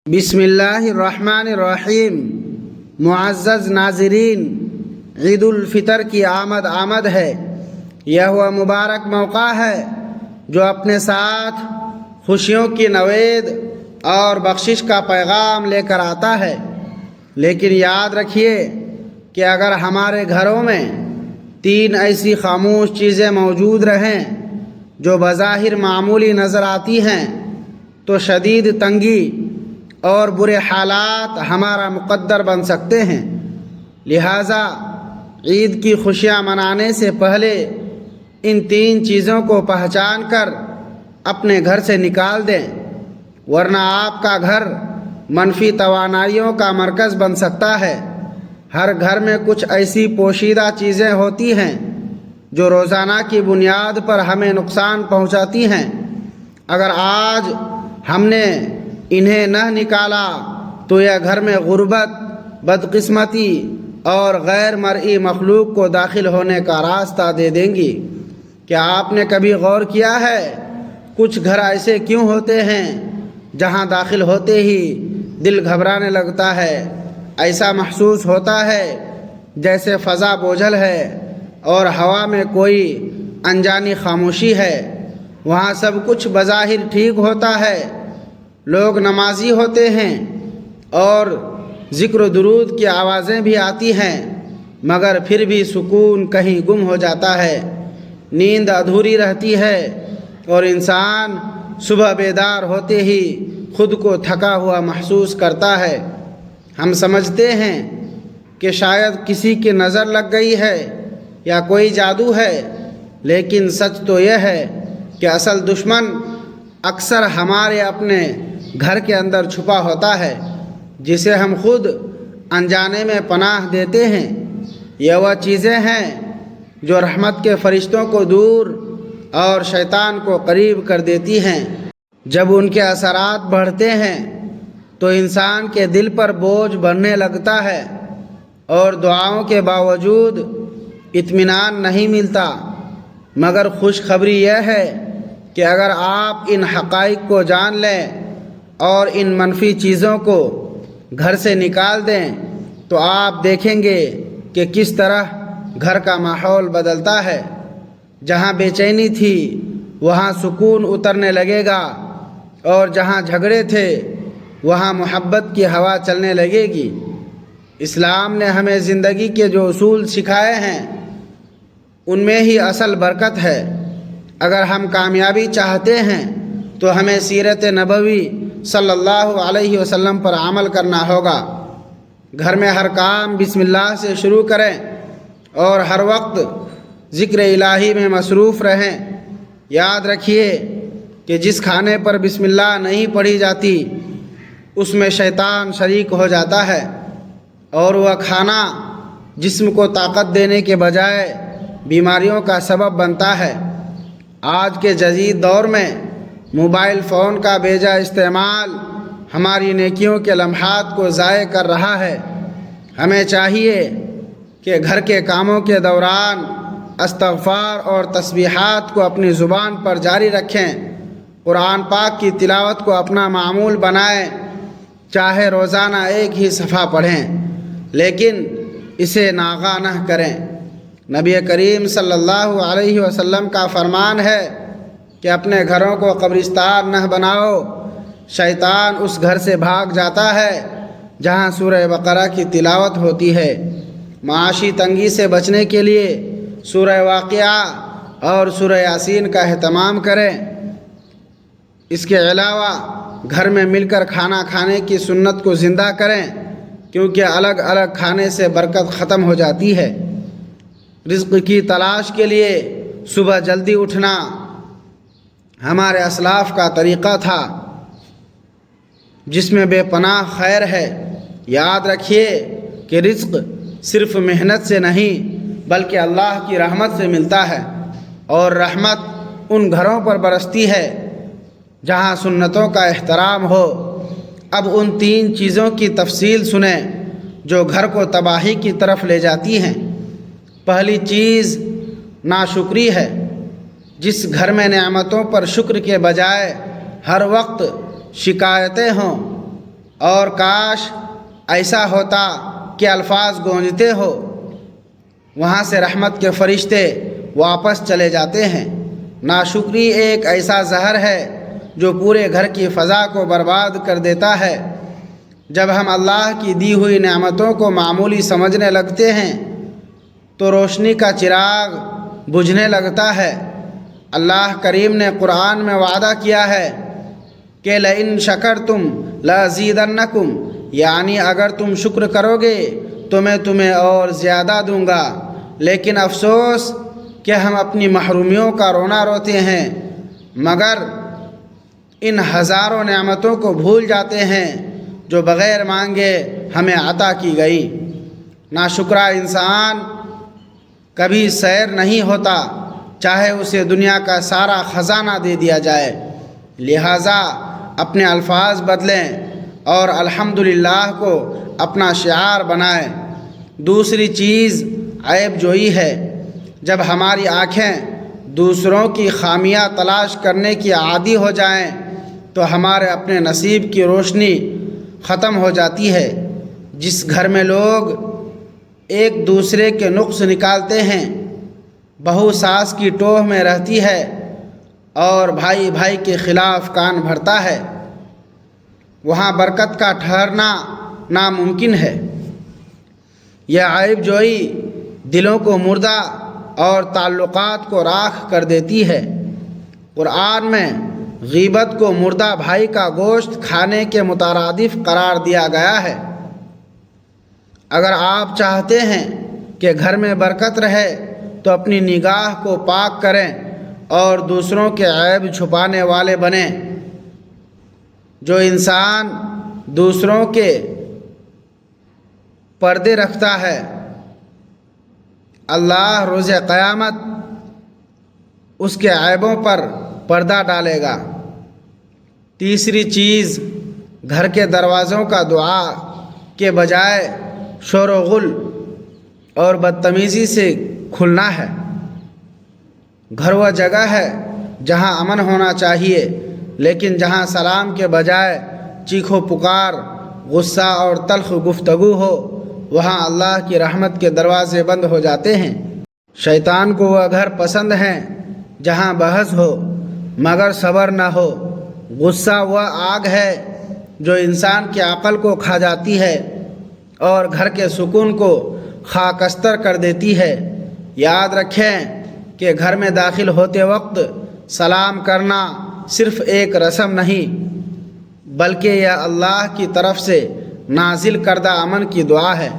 بسم اللہ الرحمن الرحیم۔ معزز ناظرین، عید الفطر کی آمد ہے۔ یہ وہ مبارک موقع ہے جو اپنے ساتھ خوشیوں کی نوید اور بخشش کا پیغام لے کر آتا ہے، لیکن یاد رکھیے کہ اگر ہمارے گھروں میں 3 ایسی خاموش چیزیں موجود رہیں جو بظاہر معمولی نظر آتی ہیں تو شدید تنگی اور برے حالات ہمارا مقدر بن سکتے ہیں۔ لہٰذا عید کی خوشیاں منانے سے پہلے ان 3 چیزوں کو پہچان کر اپنے گھر سے نکال دیں، ورنہ آپ کا گھر منفی توانائیوں کا مرکز بن سکتا ہے۔ ہر گھر میں کچھ ایسی پوشیدہ چیزیں ہوتی ہیں جو روزانہ کی بنیاد پر ہمیں نقصان پہنچاتی ہیں۔ اگر آج ہم نے انہیں نہ نکالا تو یہ گھر میں غربت، بدقسمتی اور غیر مرئی مخلوق کو داخل ہونے کا راستہ دے دیں گی۔ کیا آپ نے کبھی غور کیا ہے کچھ گھر ایسے کیوں ہوتے ہیں جہاں داخل ہوتے ہی دل گھبرانے لگتا ہے؟ ایسا محسوس ہوتا ہے جیسے فضا بوجھل ہے اور ہوا میں کوئی انجانی خاموشی ہے۔ وہاں سب کچھ بظاہر ٹھیک ہوتا ہے، لوگ نمازی ہوتے ہیں اور ذکر و درود کی آوازیں بھی آتی ہیں، مگر پھر بھی سکون کہیں گم ہو جاتا ہے، نیند ادھوری رہتی ہے اور انسان صبح بیدار ہوتے ہی خود کو تھکا ہوا محسوس کرتا ہے۔ ہم سمجھتے ہیں کہ شاید کسی کی نظر لگ گئی ہے یا کوئی جادو ہے، لیکن سچ تو یہ ہے کہ اصل دشمن اکثر ہمارے اپنے گھر کے اندر چھپا ہوتا ہے، جسے ہم خود انجانے میں پناہ دیتے ہیں۔ یہ وہ چیزیں ہیں جو رحمت کے فرشتوں کو دور اور شیطان کو قریب کر دیتی ہیں۔ جب ان کے اثرات بڑھتے ہیں تو انسان کے دل پر بوجھ بڑھنے لگتا ہے اور دعاؤں کے باوجود اطمینان نہیں ملتا۔ مگر خوشخبری یہ ہے کہ اگر آپ ان حقائق کو جان لیں اور ان منفی چیزوں کو گھر سے نکال دیں تو آپ دیکھیں گے کہ کس طرح گھر کا ماحول بدلتا ہے۔ جہاں بے چینی تھی وہاں سکون اترنے لگے گا، اور جہاں جھگڑے تھے وہاں محبت کی ہوا چلنے لگے گی۔ اسلام نے ہمیں زندگی کے جو اصول سکھائے ہیں ان میں ہی اصل برکت ہے۔ اگر ہم کامیابی چاہتے ہیں تو ہمیں سیرت نبوی صلی اللہ علیہ وسلم پر عمل کرنا ہوگا۔ گھر میں ہر کام بسم اللہ سے شروع کریں اور ہر وقت ذکر الہی میں مصروف رہیں۔ یاد رکھیے کہ جس کھانے پر بسم اللہ نہیں پڑھی جاتی اس میں شیطان شریک ہو جاتا ہے، اور وہ کھانا جسم کو طاقت دینے کے بجائے بیماریوں کا سبب بنتا ہے۔ آج کے جدید دور میں موبائل فون کا بیجا استعمال ہماری نیکیوں کے لمحات کو ضائع کر رہا ہے۔ ہمیں چاہیے کہ گھر کے کاموں کے دوران استغفار اور تسبیحات کو اپنی زبان پر جاری رکھیں، قرآن پاک کی تلاوت کو اپنا معمول بنائیں، چاہے روزانہ ایک ہی صفحہ پڑھیں، لیکن اسے ناغہ نہ کریں۔ نبی کریم صلی اللہ علیہ وسلم کا فرمان ہے کہ اپنے گھروں کو قبرستان نہ بناؤ، شیطان اس گھر سے بھاگ جاتا ہے جہاں سورہ بقرہ کی تلاوت ہوتی ہے۔ معاشی تنگی سے بچنے کے لیے سورہ واقعہ اور سورہ یاسین کا اہتمام کریں۔ اس کے علاوہ گھر میں مل کر کھانا کھانے کی سنت کو زندہ کریں، کیونکہ الگ الگ کھانے سے برکت ختم ہو جاتی ہے۔ رزق کی تلاش کے لیے صبح جلدی اٹھنا ہمارے اسلاف کا طریقہ تھا، جس میں بے پناہ خیر ہے۔ یاد رکھیے کہ رزق صرف محنت سے نہیں بلکہ اللہ کی رحمت سے ملتا ہے، اور رحمت ان گھروں پر برستی ہے جہاں سنتوں کا احترام ہو۔ اب ان 3 چیزوں کی تفصیل سنیں جو گھر کو تباہی کی طرف لے جاتی ہیں۔ پہلی چیز ناشکری ہے۔ جس گھر میں نعمتوں پر شکر کے بجائے ہر وقت شکایتیں ہوں اور کاش ایسا ہوتا کہ الفاظ گونجتے ہو، وہاں سے رحمت کے فرشتے واپس چلے جاتے ہیں۔ ناشکری ایک ایسا زہر ہے جو پورے گھر کی فضا کو برباد کر دیتا ہے۔ جب ہم اللہ کی دی ہوئی نعمتوں کو معمولی سمجھنے لگتے ہیں تو روشنی کا چراغ بجھنے لگتا ہے۔ اللہ کریم نے قرآن میں وعدہ کیا ہے کہ لئن شکرتم لازیدنکم، یعنی اگر تم شکر کرو گے تو میں تمہیں اور زیادہ دوں گا۔ لیکن افسوس کہ ہم اپنی محرومیوں کا رونا روتے ہیں، مگر ان ہزاروں نعمتوں کو بھول جاتے ہیں جو بغیر مانگے ہمیں عطا کی گئی۔ ناشکرا انسان کبھی سیر نہیں ہوتا، چاہے اسے دنیا کا سارا خزانہ دے دیا جائے۔ لہٰذا اپنے الفاظ بدلیں اور الحمدللہ کو اپنا شعار بنائیں۔ دوسری چیز عیب جوئی ہے۔ جب ہماری آنکھیں دوسروں کی خامیاں تلاش کرنے کی عادی ہو جائیں تو ہمارے اپنے نصیب کی روشنی ختم ہو جاتی ہے۔ جس گھر میں لوگ ایک دوسرے کے نقص نکالتے ہیں، بہو ساس کی ٹوہ میں رہتی ہے اور بھائی بھائی کے خلاف کان بھرتا ہے، وہاں برکت کا ٹھہرنا ناممکن ہے۔ یہ عیب جوئی دلوں کو مردہ اور تعلقات کو راکھ کر دیتی ہے۔ قرآن میں غیبت کو مردہ بھائی کا گوشت کھانے کے مترادف قرار دیا گیا ہے۔ اگر آپ چاہتے ہیں کہ گھر میں برکت رہے تو اپنی نگاہ کو پاک کریں اور دوسروں کے عیب چھپانے والے بنیں۔ جو انسان دوسروں کے پردے رکھتا ہے، اللہ روز قیامت اس کے عیبوں پر پردہ ڈالے گا۔ تیسری چیز گھر کے دروازوں کا دعا کے بجائے شور و غل اور بدتمیزی سے کھلنا ہے۔ گھر وہ جگہ ہے جہاں امن ہونا چاہیے، لیکن جہاں سلام کے بجائے چیخو پکار، غصہ اور تلخ گفتگو ہو، وہاں اللہ کی رحمت کے دروازے بند ہو جاتے ہیں۔ شیطان کو وہ گھر پسند ہیں جہاں بحث ہو مگر صبر نہ ہو۔ غصہ وہ آگ ہے جو انسان کی عقل کو کھا جاتی ہے اور گھر کے سکون کو خاکستر کر دیتی ہے۔ یاد رکھیں کہ گھر میں داخل ہوتے وقت سلام کرنا صرف ایک رسم نہیں، بلکہ یہ اللہ کی طرف سے نازل کردہ امن کی دعا ہے۔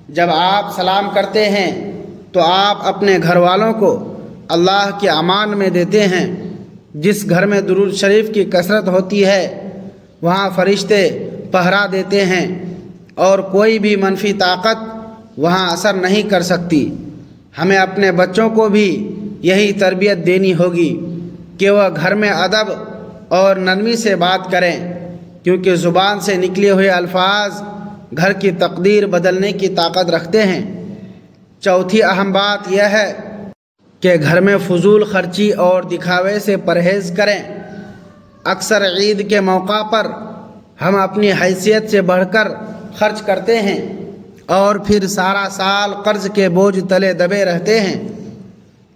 جب آپ سلام کرتے ہیں تو آپ اپنے گھر والوں کو اللہ کے امان میں دیتے ہیں۔ جس گھر میں درود شریف کی کثرت ہوتی ہے وہاں فرشتے پہرا دیتے ہیں اور کوئی بھی منفی طاقت وہاں اثر نہیں کر سکتی۔ ہمیں اپنے بچوں کو بھی یہی تربیت دینی ہوگی کہ وہ گھر میں ادب اور نرمی سے بات کریں، کیونکہ زبان سے نکلے ہوئے الفاظ گھر کی تقدیر بدلنے کی طاقت رکھتے ہیں۔ چوتھی اہم بات یہ ہے کہ گھر میں فضول خرچی اور دکھاوے سے پرہیز کریں۔ اکثر عید کے موقع پر ہم اپنی حیثیت سے بڑھ کر خرچ کرتے ہیں اور پھر سارا سال قرض کے بوجھ تلے دبے رہتے ہیں۔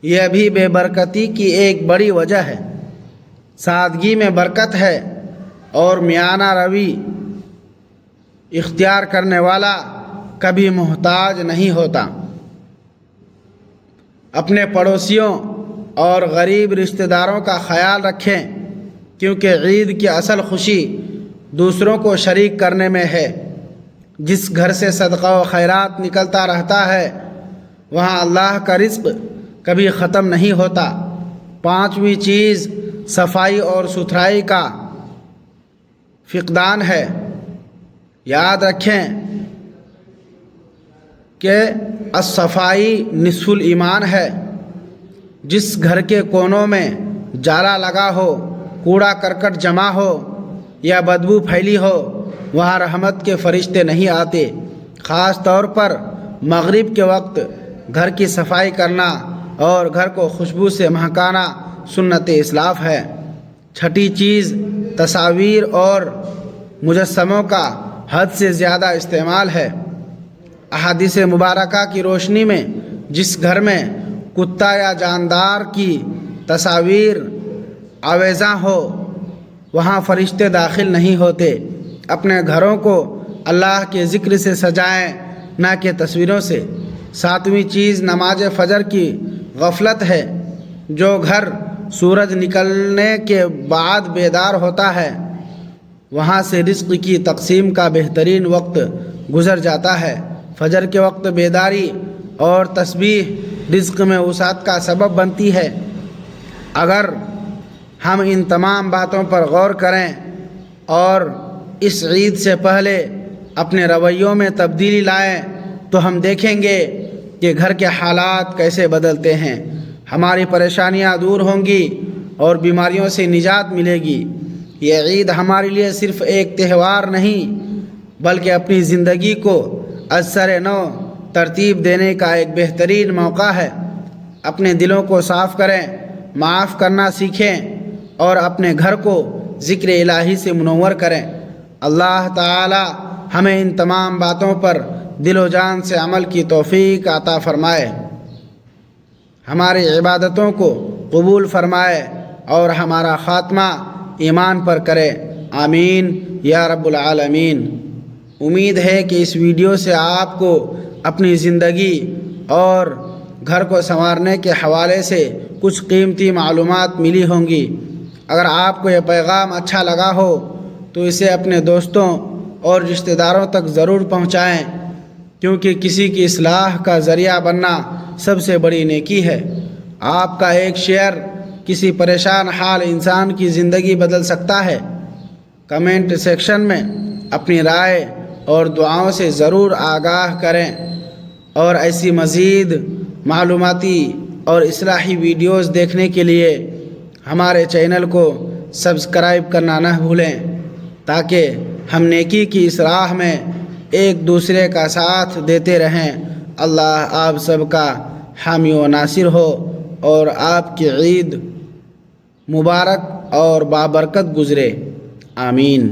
یہ بھی بے برکتی کی ایک بڑی وجہ ہے۔ سادگی میں برکت ہے اور میانہ روی اختیار کرنے والا کبھی محتاج نہیں ہوتا۔ اپنے پڑوسیوں اور غریب رشتہ داروں کا خیال رکھیں، کیونکہ عید کی اصل خوشی دوسروں کو شریک کرنے میں ہے۔ جس گھر سے صدقہ و خیرات نکلتا رہتا ہے وہاں اللہ کا رزق کبھی ختم نہیں ہوتا۔ پانچویں چیز صفائی اور ستھرائی کا فقدان ہے۔ یاد رکھیں کہ الصفائی نصف الایمان ہے۔ جس گھر کے کونوں میں جالا لگا ہو، کوڑا کرکٹ جمع ہو یا بدبو پھیلی ہو، وہاں رحمت کے فرشتے نہیں آتے۔ خاص طور پر مغرب کے وقت گھر کی صفائی کرنا اور گھر کو خوشبو سے مہکانا سنت اسلاف ہے۔ چھٹی چیز تصاویر اور مجسموں کا حد سے زیادہ استعمال ہے۔ احادیث مبارکہ کی روشنی میں جس گھر میں کتا یا جاندار کی تصاویر آویزاں ہو وہاں فرشتے داخل نہیں ہوتے۔ اپنے گھروں کو اللہ کے ذکر سے سجائیں، نہ کہ تصویروں سے۔ 7ویں چیز نماز فجر کی غفلت ہے۔ جو گھر سورج نکلنے کے بعد بیدار ہوتا ہے وہاں سے رزق کی تقسیم کا بہترین وقت گزر جاتا ہے۔ فجر کے وقت بیداری اور تسبیح رزق میں وسعت کا سبب بنتی ہے۔ اگر ہم ان تمام باتوں پر غور کریں اور اس عید سے پہلے اپنے رویوں میں تبدیلی لائیں تو ہم دیکھیں گے کہ گھر کے حالات کیسے بدلتے ہیں۔ ہماری پریشانیاں دور ہوں گی اور بیماریوں سے نجات ملے گی۔ یہ عید ہمارے لیے صرف ایک تہوار نہیں بلکہ اپنی زندگی کو از سر نو ترتیب دینے کا ایک بہترین موقع ہے۔ اپنے دلوں کو صاف کریں، معاف کرنا سیکھیں اور اپنے گھر کو ذکر الہی سے منور کریں۔ اللہ تعالی ہمیں ان تمام باتوں پر دل و جان سے عمل کی توفیق عطا فرمائے، ہماری عبادتوں کو قبول فرمائے اور ہمارا خاتمہ ایمان پر کرے۔ آمین یا رب العالمین۔ امید ہے کہ اس ویڈیو سے آپ کو اپنی زندگی اور گھر کو سنوارنے کے حوالے سے کچھ قیمتی معلومات ملی ہوں گی۔ اگر آپ کو یہ پیغام اچھا لگا ہو تو اسے اپنے دوستوں اور رشتہ داروں تک ضرور پہنچائیں، کیونکہ کسی کی اصلاح کا ذریعہ بننا سب سے بڑی نیکی ہے۔ آپ کا ایک شیئر کسی پریشان حال انسان کی زندگی بدل سکتا ہے۔ کمنٹ سیکشن میں اپنی رائے اور دعاؤں سے ضرور آگاہ کریں اور ایسی مزید معلوماتی اور اصلاحی ویڈیوز دیکھنے کے لیے ہمارے چینل کو سبسکرائب کرنا نہ بھولیں تاکہ ہم نیکی کی اس راہ میں ایک دوسرے کا ساتھ دیتے رہیں۔ اللہ آپ سب کا حامی و ناصر ہو اور آپ کی عید مبارک اور بابرکت گزرے۔ آمین۔